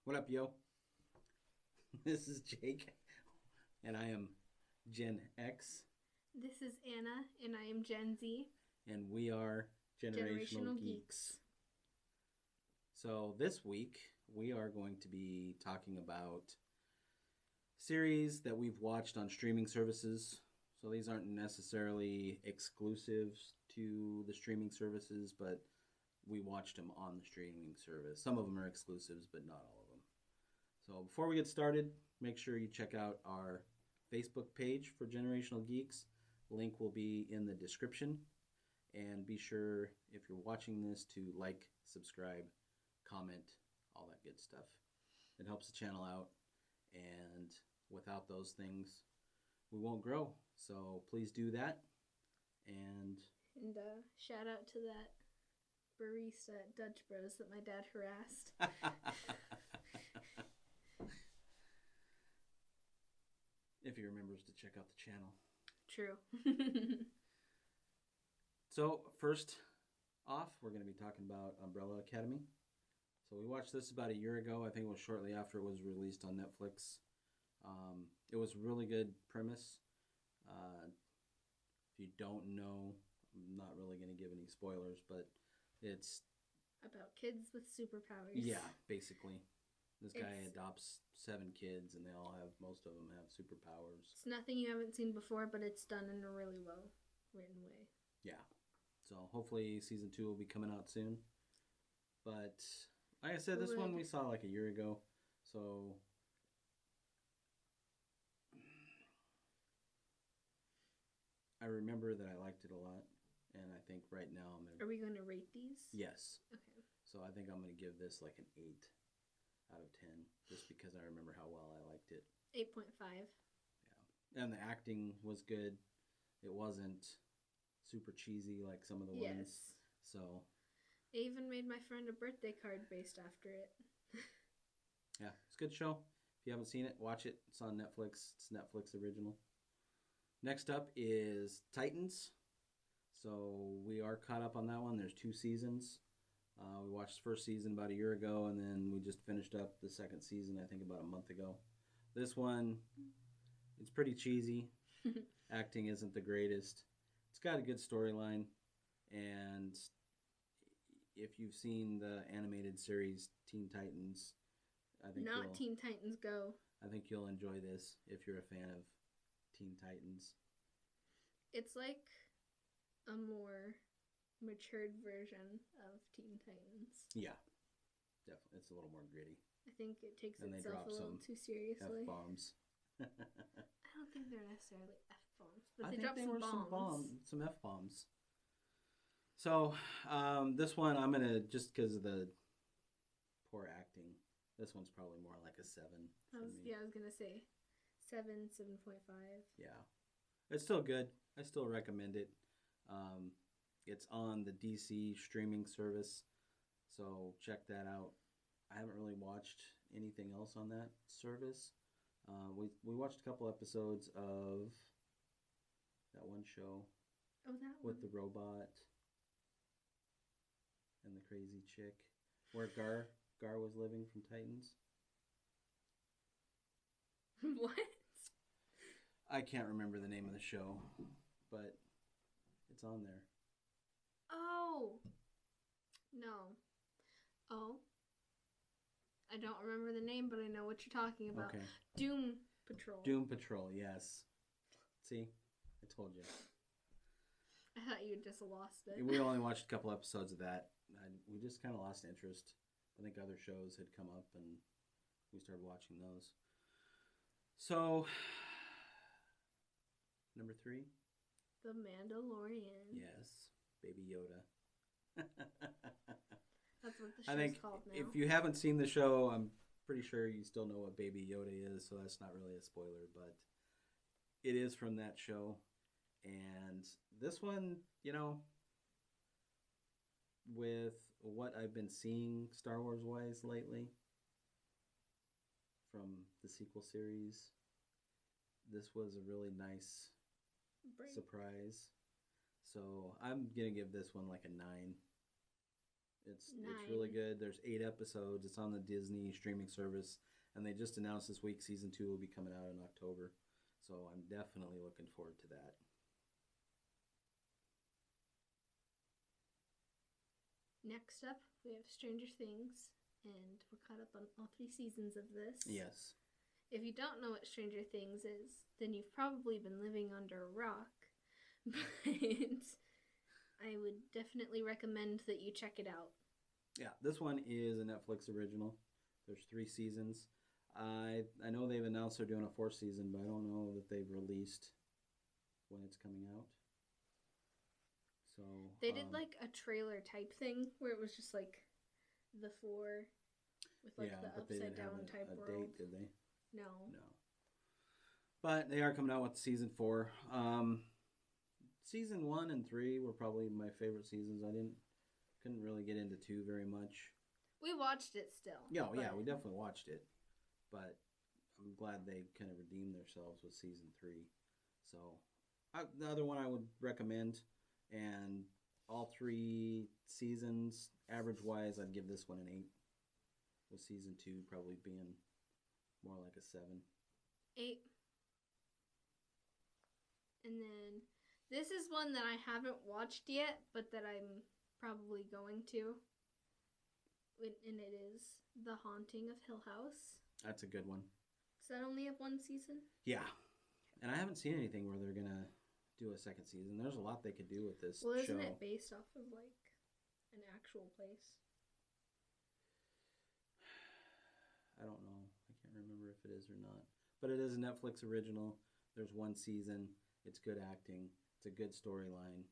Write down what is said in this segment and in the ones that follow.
What up, yo? This is Jake, and I am Gen X, This is Anna, and I am Gen Z, and we are Generational Generational Geeks. Geeks. So, this week we are going to be talking about series that we've watched on streaming services. So, these aren't necessarily exclusives to the streaming services, but we watched them on the streaming service. Some of them are exclusives, but not all of them. So before we get started, make sure you check out our Facebook page for Generational Geeks. Link will be in the description. And be sure, if you're watching this, to like, subscribe, comment, all that good stuff. It helps the channel out. And without those things, we won't grow. So please do that. And And shout out to that barista at Dutch Bros that my dad harassed. if he remembers to check out the channel. True. So, first off, we're going to be talking about Umbrella Academy. So, we watched this about a year ago. I think it was shortly after it was released on Netflix. It was a really good premise. If you don't know, I'm not really going to give any spoilers, but it's About kids with superpowers. yeah, basically. This guy It's- adopts 7 kids, and most of them have superpowers. It's nothing you haven't seen before, but it's done in a really well written way. Yeah. So hopefully season 2 will be coming out soon. But like I said, this one we saw like a year ago. So I remember that I liked it a lot. And I think right now I'm going to... Are we going to rate these? Yes. Okay. So I think I'm going to give this like an 8 out of 10. Just because I remember how well I liked it. 8.5. Yeah. And the acting was good. It wasn't super cheesy like some of the ones. Yes. So I even made my friend a birthday card based after it. yeah, it's a good show. If you haven't seen it, watch it. It's on Netflix. It's Netflix original. Next up is Titans. So we are caught up on that one. There's 2 seasons. We watched the first season about a year ago, and then we just finished up the second season, I think, about a month ago. This one, it's pretty cheesy. Acting isn't the greatest. It's got a good storyline, and if you've seen the animated series Teen Titans, I think Not Teen Titans Go. I think you'll enjoy this if you're a fan of Teen Titans. It's like a more matured version of Teen Titans. Yeah, definitely. It's a little more gritty. I think it takes And they itself drop a little some too seriously. F-bombs. I don't think they're necessarily F-bombs, but I they think drop they were some bombs. some F-bombs. So, this one I'm going to, just because of the poor acting, this one's probably more like a 7 for me. Yeah, I was going to say 7, 7.5. Yeah. It's still good. I still recommend it. It's on the DC streaming service, so check that out. I haven't really watched anything else on that service. We watched a couple episodes of that one show Oh, that with one. the robot and the crazy chick, where Gar was living from Titans. What? I can't remember the name of the show, but it's on there. Oh. No. Oh. I don't remember the name, but I know what you're talking about. Okay. Doom Patrol. Doom Patrol, yes. See? I told you. I thought you just lost it. We only watched a couple episodes of that. We just kind of lost interest. I think other shows had come up and we started watching those. So, number 3? The Mandalorian. Yes, Baby Yoda. That's what the I show's think called now. if you haven't seen the show, I'm pretty sure you still know what Baby Yoda is, so that's not really a spoiler, but it is from that show. And this one, with what I've been seeing Star Wars wise lately from the sequel series, this was a really nice surprise. So I'm gonna give this one like a 9. It's really 9. good. There's 8 episodes. It's on the Disney streaming service, and they just announced this week season 2 will be coming out in October. So I'm definitely looking forward to that. Next up, we have Stranger Things, and we're caught up on all 3 seasons of this. Yes. If you don't know what Stranger Things is, then you've probably been living under a rock. But I would definitely recommend that you check it out. Yeah, this one is a Netflix original. There's 3 seasons. I know they've announced they're doing a 4th season, but I don't know that they've released when it's coming out. So they did like a trailer type thing where it was just like the 4 with like the upside down type a world. date, did they? No. But they are coming out with season 4. Season 1 and 3 were probably my favorite seasons. Couldn't really get into 2 very much. We watched it still. Yeah, we definitely watched it. But I'm glad they kind of redeemed themselves with season 3. So the other one I would recommend, and all 3 seasons, average-wise, I'd give this one an 8. With season 2 probably being more like a 7. 8. And then this is one that I haven't watched yet, but that I'm probably going to. And it is The Haunting of Hill House. That's a good one. Does that only have 1 season? Yeah. And I haven't seen anything where they're going to do a 2nd season. There's a lot they could do with this show. Well, isn't it based off of, like, an actual place? I don't know. I can't remember if it is or not. But it is a Netflix original. There's 1 season. It's good acting. It's a good storyline.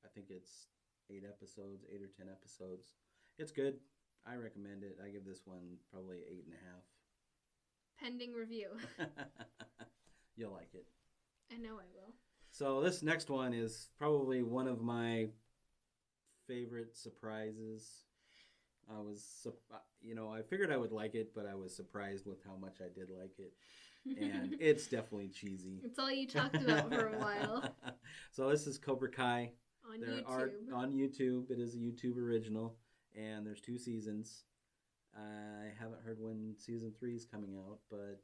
I think it's 8 episodes, 8 or 10 episodes. It's good. I recommend it. I give this one probably 8.5. Pending review. You'll like it. I know I will. So this next one is probably one of my favorite surprises. I figured I would like it, but I was surprised with how much I did like it. And it's definitely cheesy. It's all you talked about for a while. So this is Cobra Kai. On YouTube. On YouTube. It is a YouTube original, and there's 2 seasons. I haven't heard when season 3 is coming out, but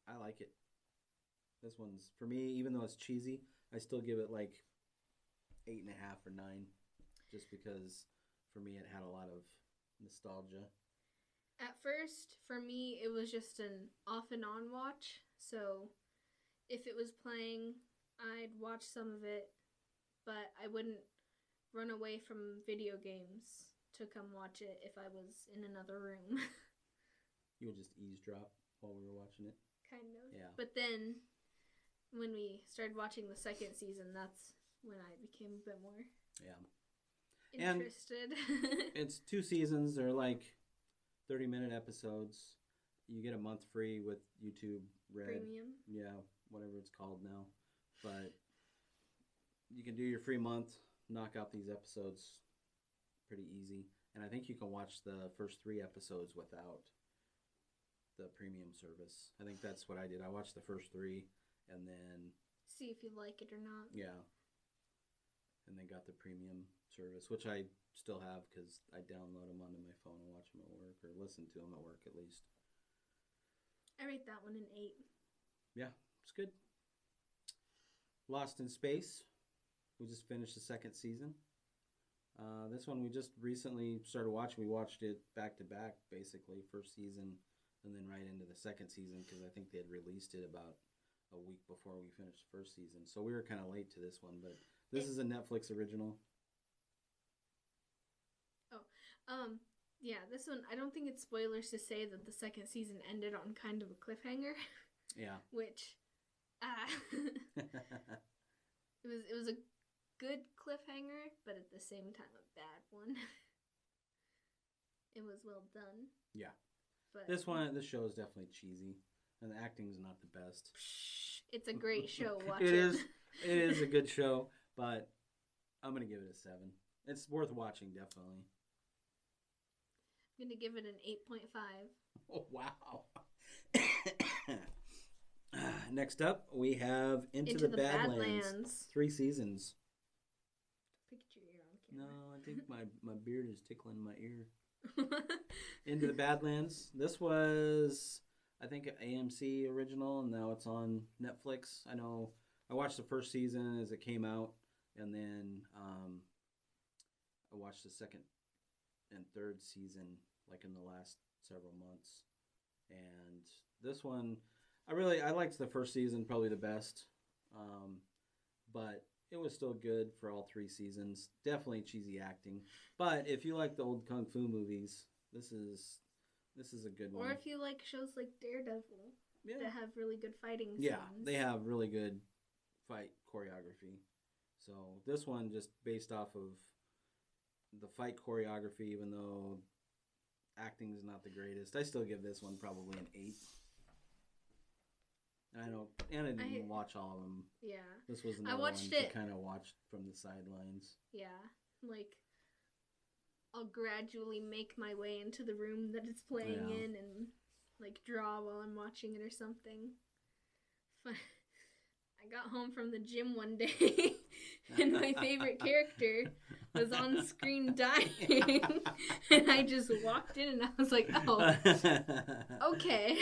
I like it. This one's, for me, even though it's cheesy, I still give it like 8.5 or 9, just because for me it had a lot of nostalgia. At first, for me, it was just an off and on watch. So if it was playing, I'd watch some of it, but I wouldn't run away from video games to come watch it if I was in another room. You would just eavesdrop while we were watching it? Kind of. Yeah. But then when we started watching the 2nd season, that's when I became a bit more interested. It's 2 seasons. They're like 30-minute episodes. You get a month free with YouTube Red. Premium. Yeah, whatever it's called now. But you can do your free month, knock out these episodes pretty easy. And I think you can watch the first 3 episodes without the premium service. I think that's what I did. I watched the first 3 and then see if you like it or not. Yeah. And then got the premium service, which I still have because I download them onto my phone and watch them at work, or listen to them at work at least. I rate that one an 8. Yeah, it's good. Lost in Space. We just finished the 2nd season. This one we just recently started watching. We watched it back to back, basically, first season and then right into the 2nd season because I think they had released it about a week before we finished the first season. So we were kind of late to this one, but this is a Netflix original. Yeah, this one, I don't think it's spoilers to say that the 2nd season ended on kind of a cliffhanger. Yeah. Which, it was a good cliffhanger, but at the same time a bad one. It was well done. Yeah. But this show is definitely cheesy, and the acting's not the best. It's a great show. Watch it. It is a good show, but I'm gonna give it a 7. It's worth watching, definitely. I'm gonna give it an 8.5. Oh wow! Next up, we have Into the Badlands. 3 seasons. Picture your own camera. No, think my beard is tickling my ear. Into the Badlands. This was, I think, an AMC original, and now it's on Netflix. I know I watched the first season as it came out, and then I watched the second and third season like in the last several months. And this one, I liked the first season probably the best, but it was still good for all three seasons. Definitely cheesy acting, but if you like the old kung fu movies, this is a good one. Or if you like shows like Daredevil that have really good fighting scenes. Yeah, they have really good fight choreography. So this one just based off of the fight choreography, even though acting is not the greatest, I still give this one probably an 8. I didn't watch all of them. Yeah. This was another one to kind of watch from the sidelines. Yeah. Like, I'll gradually make my way into the room that it's playing in and, like, draw while I'm watching it or something. I got home from the gym one day and my favorite character was on screen dying. And I just walked in and I was like, oh, okay.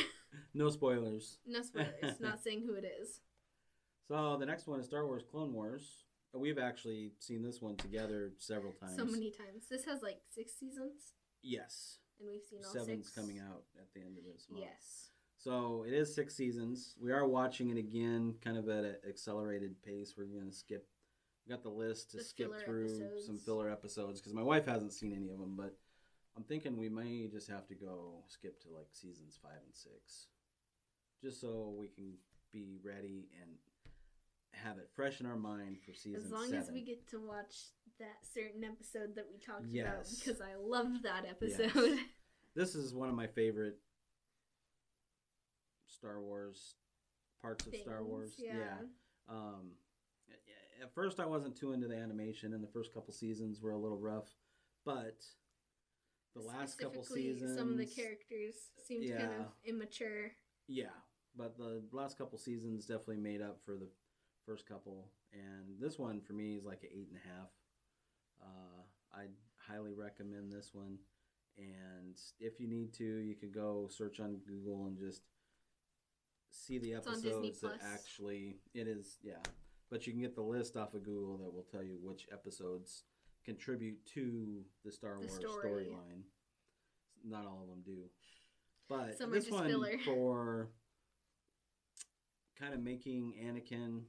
No spoilers. No spoilers. Not saying who it is. So the next one is Star Wars Clone Wars. We've actually seen this one together several times. So many times. This has like 6 seasons? Yes. And we've seen all 7's 6? coming out at the end of this month. Yes. So it is 6 seasons. We are watching it again, kind of at an accelerated pace. We're going to skip. We got the list to skip through some filler episodes because my wife hasn't seen any of them, but I'm thinking we may just have to go skip to like seasons 5 and 6, just so we can be ready and have it fresh in our mind for season 7. As long as we get to watch that certain episode that we talked about, because I love that episode. Yes. This is one of my favorite Star Wars parts of Star Wars. Yeah. At first, I wasn't too into the animation, and the first couple seasons were a little rough, but the last couple seasons, some of the characters seemed kind of immature. Yeah, but the last couple seasons definitely made up for the first couple, and this one for me is like an 8.5. I highly recommend this one, and if you need to, you could go search on Google and just see the episodes that actually it is. Yeah, but you can get the list off of Google that will tell you which episodes contribute to the Star Wars storyline. Not all of them do, but some this are just one filler. For kind of making Anakin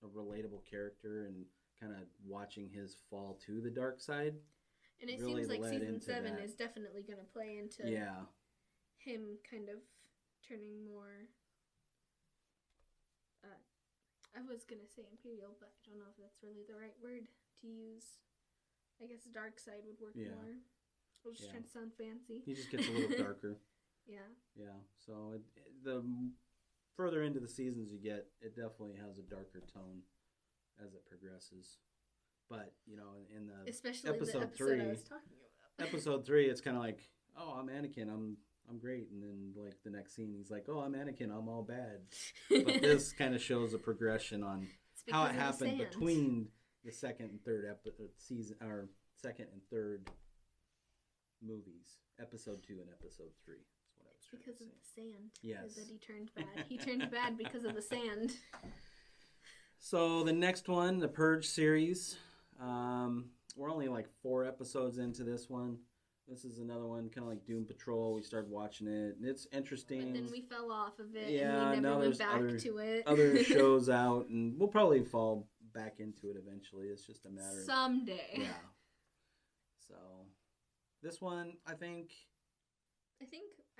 a relatable character and kind of watching his fall to the dark side. And it seems like season 7 is definitely going to play into him kind of turning more. I was going to say Imperial, but I don't know if that's really the right word to use. I guess dark side would work more. I was just trying to sound fancy. He just gets a little darker. Yeah. So the further into the seasons you get, it definitely has a darker tone as it progresses. But in the especially episode the 3, I was talking about. Episode 3, it's kind of like, oh, I'm Anakin, I'm great, and then like the next scene, he's like, oh, I'm Anakin, I'm all bad. But this kind of shows a progression on how it happened between the second and third season, or second and third movies, episode 2 and episode 3. That's what I was trying because to of say. the sand. Yes. That he turned bad. He turned bad because of the sand. So the next one, the Purge series. We're only like 4 episodes into this one. This is another one, kind of like Doom Patrol. We started watching it, and it's interesting. But then we fell off of it, and we never went back to it. Other shows out, and we'll probably fall back into it eventually. It's just a matter someday. Yeah. So this one, I think, I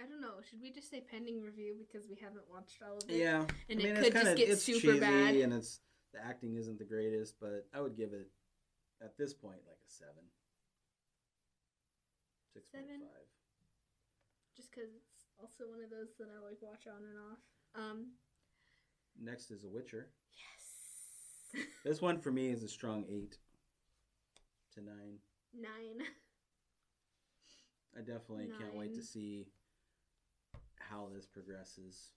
don't know. Should we just say pending review because we haven't watched all of it? Yeah. And it could just get super bad. And the acting isn't the greatest, but I would give it, at this point, like a 7. 6.5. Just because it's also one of those that I like watch on and off. Next is The Witcher. Yes. This one for me is a strong 8 to 9. 9. I definitely can't wait to see how this progresses.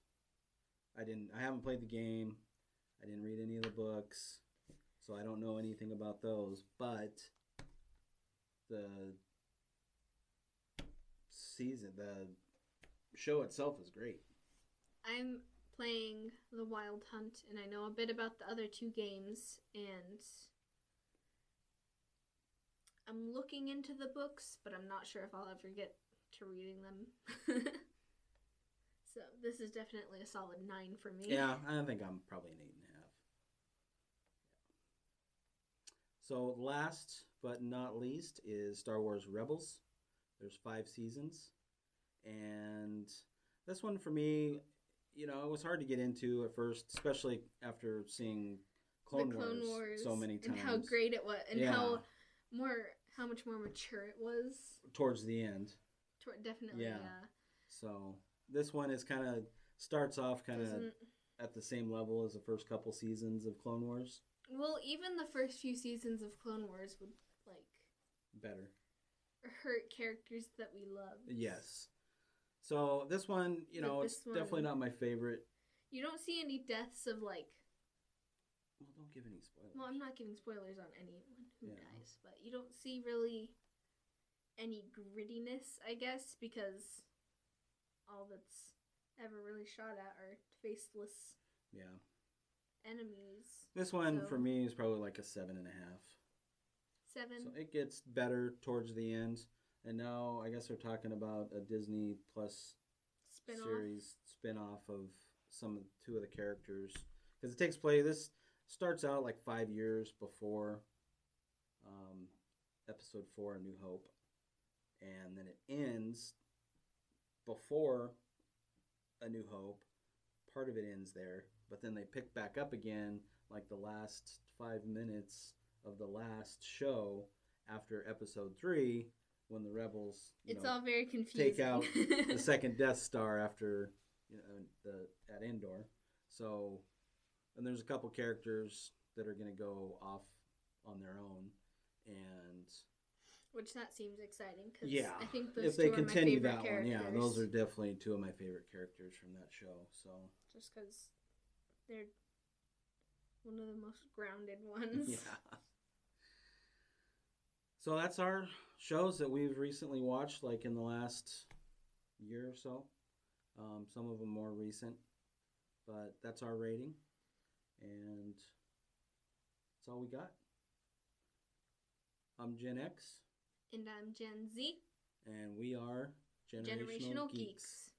I haven't played the game. I didn't read any of the books, so I don't know anything about those. But the the show itself is great. I'm playing The Wild Hunt, and I know a bit about the other two games, and I'm looking into the books, but I'm not sure if I'll ever get to reading them. So this is definitely a solid 9 for me. Yeah, I think I'm probably an 8.5. So last but not least is Star Wars Rebels. There's 5 seasons, and this one for me, you know, it was hard to get into at first, especially after seeing Clone Wars so many times. And how great it was, and Yeah. how much more mature it was towards the end. Definitely, yeah. So this one is kind of starts off kind of at the same level as the first couple seasons of Clone Wars. Well, even the first few seasons of Clone Wars would better hurt characters that we love. Yes. So this one, you know, it's definitely not my favorite. You don't see any deaths of Well, don't give any spoilers. Well, I'm not giving spoilers on anyone who dies, but you don't see really any grittiness, I guess, because all that's ever really shot at are faceless enemies. This one for me is probably like a 7.5. 7. So it gets better towards the end, and now I guess they're talking about a Disney Plus series spin-off of two of the characters, because it takes place. This starts out like 5 years before Episode 4, A New Hope, and then it ends before A New Hope. Part of it ends there, but then they pick back up again like the last 5 minutes of the last show after Episode 3, when the rebels all very confusing. Take out the second Death Star after at Endor. So, and there's a couple characters that are going to go off on their own, and which that seems exciting, because I think those if they continue that one, those are definitely 2 of my favorite characters from that show. So just because they're one of the most grounded ones. Yeah. So that's our shows that we've recently watched, like in the last year or so. Some of them more recent, but that's our rating, and that's all we got. I'm Gen X. And I'm Gen Z. And we are Generational Geeks.